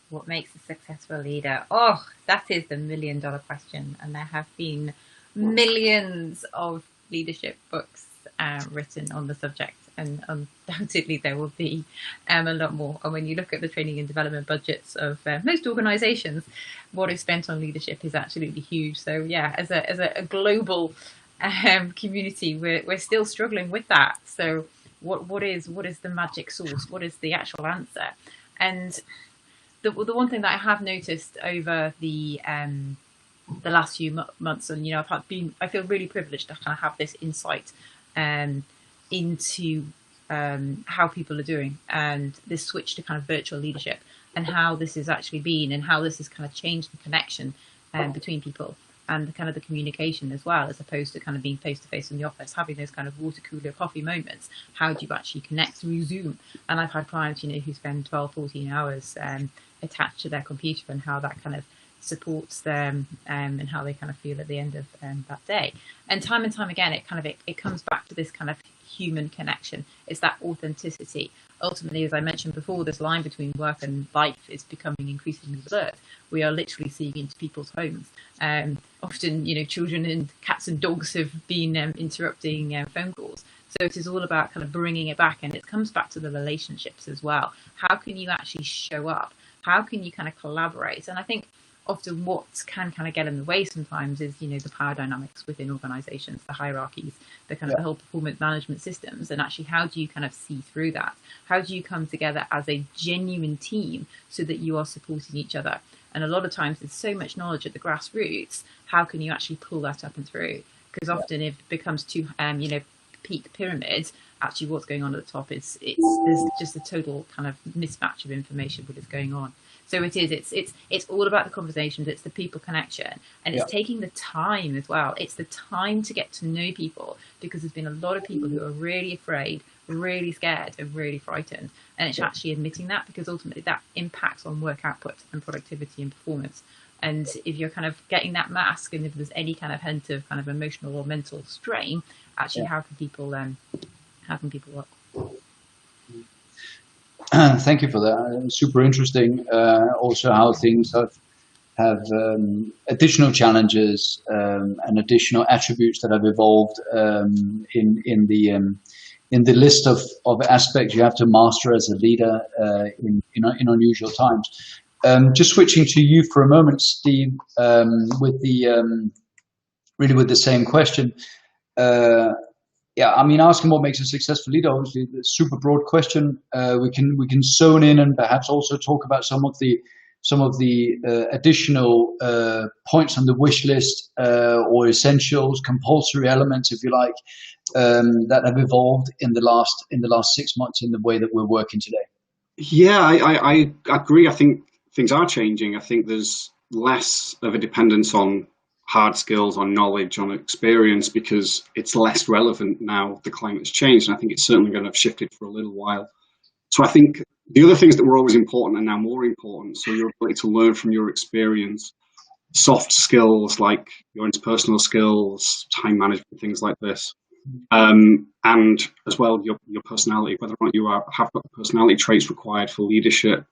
D: What makes a successful leader? Oh, that is the $1 million question, and there have been millions of leadership books written on the subject, and undoubtedly there will be a lot more. And when you look at the training and development budgets of most organisations, what is spent on leadership is absolutely huge. So yeah, as a global community, we're still struggling with that. So what is the magic sauce? What is the actual answer? And the one thing that I have noticed over the last few months, and I feel really privileged to kind of have this insight into how people are doing, and this switch to kind of virtual leadership, and how this has actually been, and how this has kind of changed the connection between people, and the kind of the communication as well, as opposed to kind of being face to face in the office, having those kind of water cooler coffee moments. How do you actually connect through Zoom? And I've had clients, who spend 12, 14 hours attached to their computer, and how that kind of supports them and how they kind of feel at the end of that day. And time again, it comes back to this kind of human connection. It's that authenticity. Ultimately, as I mentioned before, this line between work and life is becoming increasingly blurred. We are literally seeing into people's homes. Often, children and cats and dogs have been interrupting phone calls. So it is all about kind of bringing it back, and it comes back to the relationships as well. How can you actually show up? How can you kind of collaborate? And I think often what can kind of get in the way sometimes is, the power dynamics within organizations, the hierarchies, the kind of the whole performance management systems, and actually how do you kind of see through that? How do you come together as a genuine team so that you are supporting each other? And a lot of times there's so much knowledge at the grassroots. How can you actually pull that up and through? Because often if it becomes too, peak pyramid, actually what's going on at the top is there's just a total kind of mismatch of information what is going on. So it's all about the conversations, it's the people connection, and it's taking the time as well. It's the time to get to know people, because there's been a lot of people who are really afraid, really scared, and really frightened. And it's actually admitting that, because ultimately that impacts on work output and productivity and performance. And if you're kind of getting that mask, and if there's any kind of hint of kind of emotional or mental strain, actually how can people work?
A: Thank you for that. Super interesting. Also, how things have additional challenges and additional attributes that have evolved in the list of aspects you have to master as a leader in unusual times. Just switching to you for a moment, Steve, with the really with the same question. Yeah, I mean, asking what makes a successful leader, obviously, a super broad question. We can zone in and perhaps also talk about some of the additional points on the wish list or essentials, compulsory elements, if you like, that have evolved in the last 6 months in the way that we're working today.
C: Yeah, I agree. I think things are changing. I think there's less of a dependence on hard skills, on knowledge, on experience, because it's less relevant now. The climate's changed, and I think it's certainly going to have shifted for a little while. So I think the other things that were always important are now more important. So your ability to learn from your experience, soft skills like your interpersonal skills, time management, things like this. And as well, your personality, whether or not you have got the personality traits required for leadership.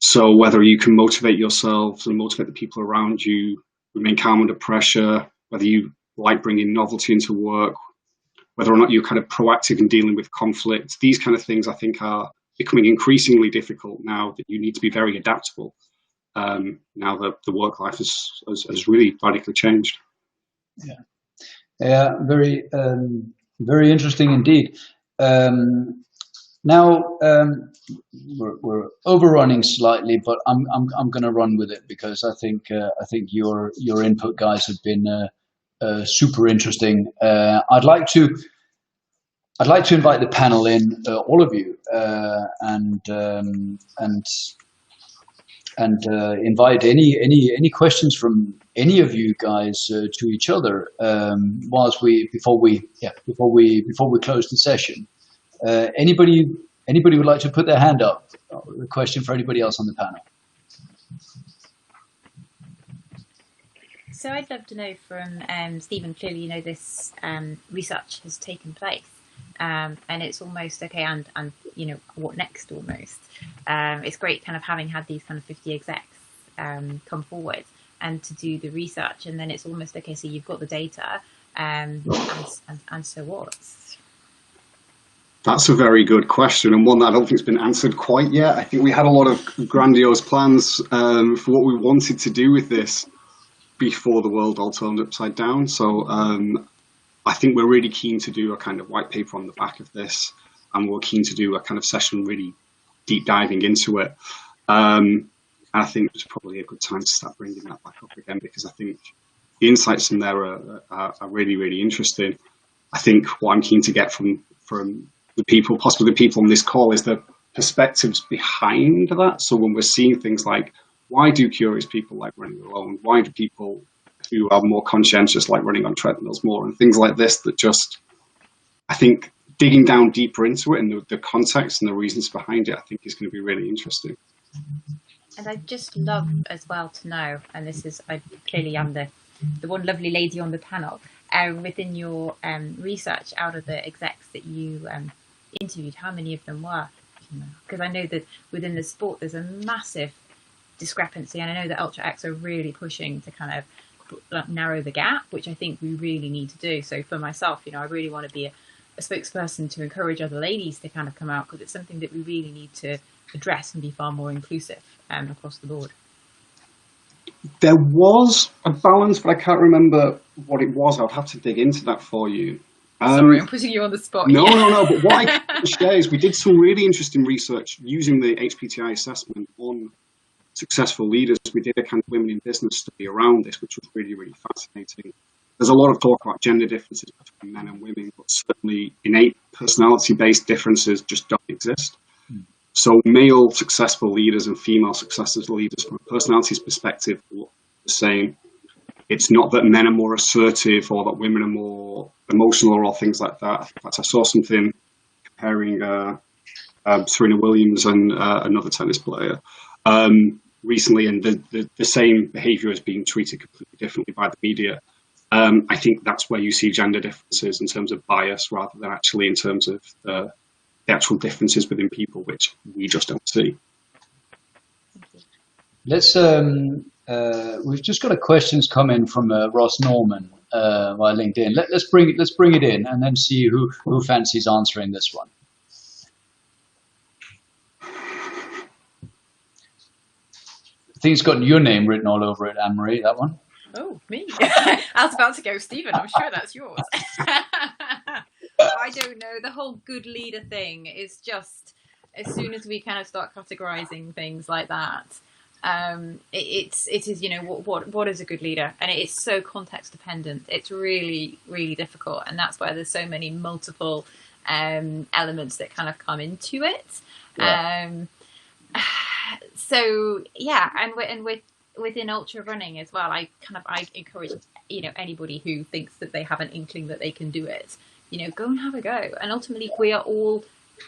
C: So whether you can motivate yourself and motivate the people around you, remain calm under pressure, whether you like bringing novelty into work, whether or not you're kind of proactive in dealing with conflict. These kind of things, I think, are becoming increasingly difficult now that you need to be very adaptable. Now that the work life has really radically changed.
A: Yeah, very interesting indeed. Now we're overrunning slightly, but I'm going to run with it because I think your input, guys, have been super interesting. I'd like to invite the panel in, all of you, and invite any questions from any of you guys to each other before we close the session. Anybody would like to put their hand up? A question for anybody else on the panel?
D: So I'd love to know from Stephen. Clearly, you know, this research has taken place, and it's almost okay. And you know, what next? Almost, it's great kind of having had these kind of 50 execs come forward and to do the research, and then it's almost okay. So you've got the data, and so what?
C: That's a very good question, and one that I don't think has been answered quite yet. I think we had a lot of grandiose plans for what we wanted to do with this before the world all turned upside down. So I think we're really keen to do a kind of white paper on the back of this, and we're keen to do a kind of session really deep diving into it. I think it's probably a good time to start bringing that back up again, because I think the insights in there are really, really interesting. I think what I'm keen to get from the people, possibly the people on this call, is the perspectives behind that. So when we're seeing things like, why do curious people like running alone? Why do people who are more conscientious like running on treadmills more? And things like this that just, I think digging down deeper into it and the context and the reasons behind it, I think is going to be really interesting.
D: And I'd just love as well to know, and this is, I clearly am the one lovely lady on the panel, within your research, out of the execs that you interviewed, how many of them were? Because I know that within the sport there's a massive discrepancy, and I know that Ultra X are really pushing to kind of narrow the gap, which I think we really need to do. So for myself, you know, I really want to be a spokesperson to encourage other ladies to kind of come out, because it's something that we really need to address and be far more inclusive across the board.
C: There was a balance, but I can't remember what it was. I'll have to dig into that for you.
D: Sorry, I'm putting you on the spot.
C: No. But what I can share is we did some really interesting research using the HPTI assessment on successful leaders. We did a kind of women in business study around this, which was really, really fascinating. There's a lot of talk about gender differences between men and women, but certainly innate personality-based differences just don't exist. So male successful leaders and female successful leaders from a personalities perspective look the same. It's not that men are more assertive or that women are more emotional or things like that. In fact, I saw something comparing Serena Williams and another tennis player recently, and the same behaviour is being treated completely differently by the media. I think that's where you see gender differences in terms of bias rather than actually in terms of the actual differences within people, which we just don't see.
A: Let's we've just got a questions come in from Ross Norman via LinkedIn. Let's bring it in and then see who fancies answering this one. I think it's got your name written all over it, Anne-Marie, that one.
D: Oh, me? I was about to go, Stephen, I'm sure that's yours. I don't know. The whole good leader thing is just, as soon as we kind of start categorizing things like that, it is, you know, what is a good leader? And it is so context dependent. It's really, really difficult. And that's why there's so many multiple elements that kind of come into it. Yeah. So yeah, and within ultra running as well, I encourage, you know, anybody who thinks that they have an inkling that they can do it, you know, go and have a go. And ultimately,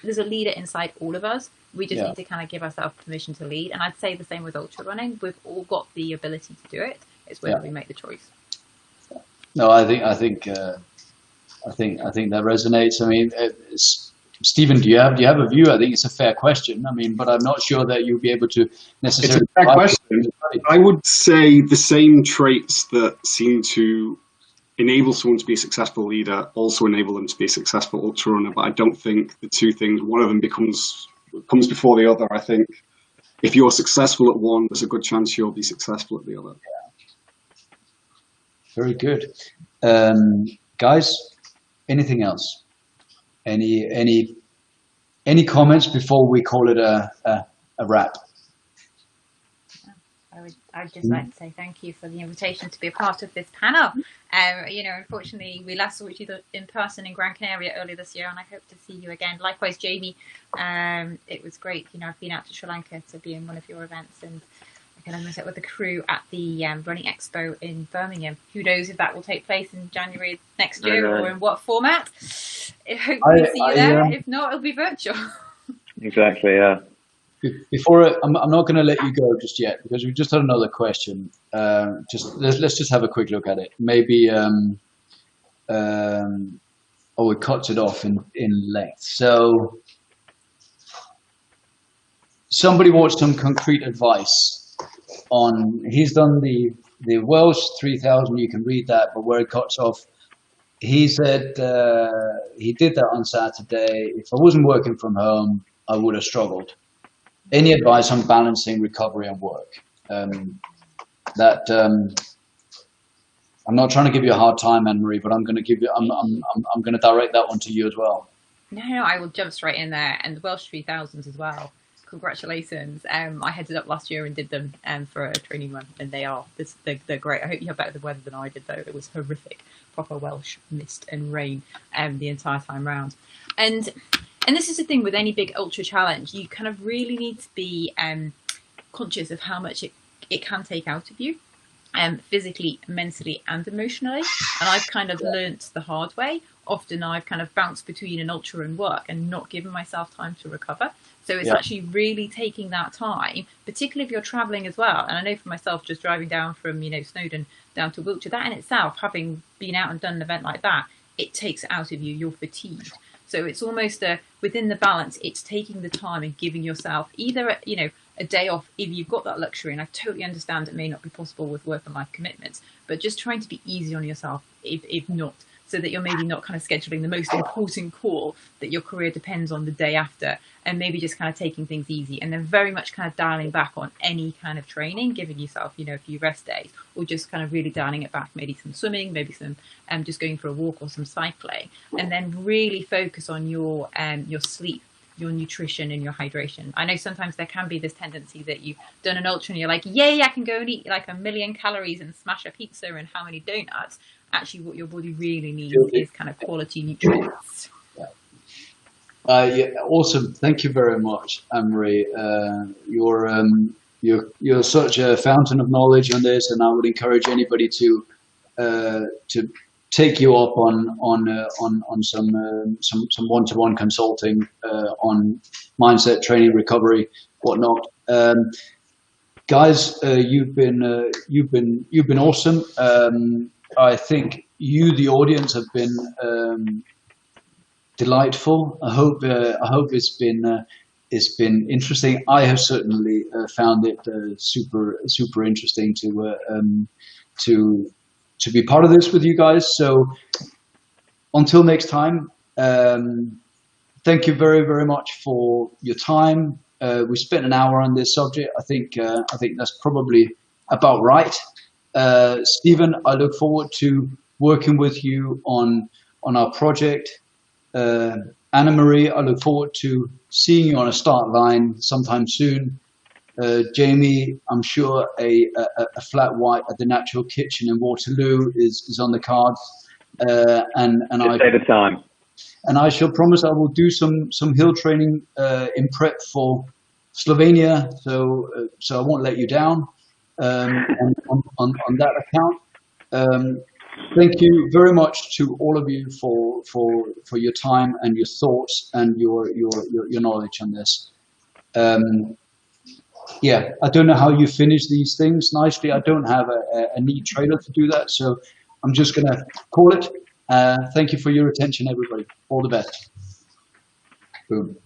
D: there's a leader inside all of us. We just need to kind of give ourselves permission to lead. And I'd say the same with ultra running. We've all got the ability to do it. It's whether we make the choice.
A: No, I think that resonates. I mean, Stephen, do you have a view? I think it's a fair question. I mean, but I'm not sure that you'll be able to necessarily.
C: It's a fair question. I would say the same traits that seem to enable someone to be a successful leader also enable them to be a successful ultra runner. But I don't think the two things, one of them comes before the other. I think if you're successful at one, there's a good chance you'll be successful at the other.
A: Very good, guys. Anything else? Any comments before we call it a wrap?
D: I'd just like to say thank you for the invitation to be a part of this panel. You know, unfortunately, we last saw each other in person in Gran Canaria earlier this year, and I hope to see you again. Likewise, Jamie, it was great. You know, I've been out to Sri Lanka to be in one of your events, and I met up with the crew at the Running Expo in Birmingham. Who knows if that will take place in January next year or in what format? I hope to see you there. If not, it'll be virtual.
B: Exactly, yeah.
A: Before I'm not going to let you go just yet because we just had another question. Let's just have a quick look at it. Maybe it cuts it off in length. So somebody wants some concrete advice on. He's done the Welsh 3000. You can read that, but where it cuts off. He said he did that on Saturday. If I wasn't working from home, I would have struggled. Any advice on balancing recovery and work? I'm not trying to give you a hard time, Anne-Marie, but I'm going to give you. I'm going to direct that one to you as well.
D: No, I will jump straight in there, and the Welsh 3000s as well. Congratulations! I headed up last year and did them for a training run, and they're great. I hope you have better weather than I did, though. It was horrific, proper Welsh mist and rain the entire time round. And this is the thing with any big ultra challenge, you kind of really need to be conscious of how much it can take out of you, physically, mentally and emotionally. And I've kind of learnt the hard way. Often I've kind of bounced between an ultra and work and not given myself time to recover. So it's actually really taking that time, particularly if you're traveling as well. And I know for myself, just driving down from, Snowdon down to Wiltshire, that in itself, having been out and done an event like that, it takes it out of you, you're fatigued. So it's almost within the balance, it's taking the time and giving yourself either, a day off if you've got that luxury. And I totally understand it may not be possible with work and life commitments, but just trying to be easy on yourself, if not, so that you're maybe not kind of scheduling the most important call that your career depends on the day after, and maybe just kind of taking things easy, and then very much kind of dialing back on any kind of training, giving yourself, a few rest days, or just kind of really dialing it back, maybe some swimming, maybe some just going for a walk or some cycling, and then really focus on your sleep, your nutrition and your hydration. I know sometimes there can be this tendency that you've done an ultra and you're like, yay, I can go and eat like 1 million calories and smash a pizza and how many donuts. Actually, what your body really needs is kind of quality nutrients.
A: Awesome. Thank you very much, Anne-Marie. You're such a fountain of knowledge on this, and I would encourage anybody to take you up on some one-to-one consulting on mindset, training, recovery, whatnot. Guys, you've been awesome. I think you, the audience, have been delightful. I hope it's been interesting. I have certainly found it super interesting to be part of this with you guys. So until next time, thank you very much for your time. We spent an hour on this subject. I think that's probably about right. Stephen, I look forward to working with you on our project. Anna Marie, I look forward to seeing you on a start line sometime soon. Jamie, I'm sure a flat white at the Natural Kitchen in Waterloo is on the cards. And I
B: say the time.
A: And I shall promise I will do some hill training in prep for Slovenia. So I won't let you down on that account. Thank you very much to all of you for your time and your thoughts and your knowledge on this. Yeah, I don't know how you finish these things nicely. I don't have a neat trailer to do that, so I'm just gonna call it. Thank you for your attention, everybody. All the best. Boom.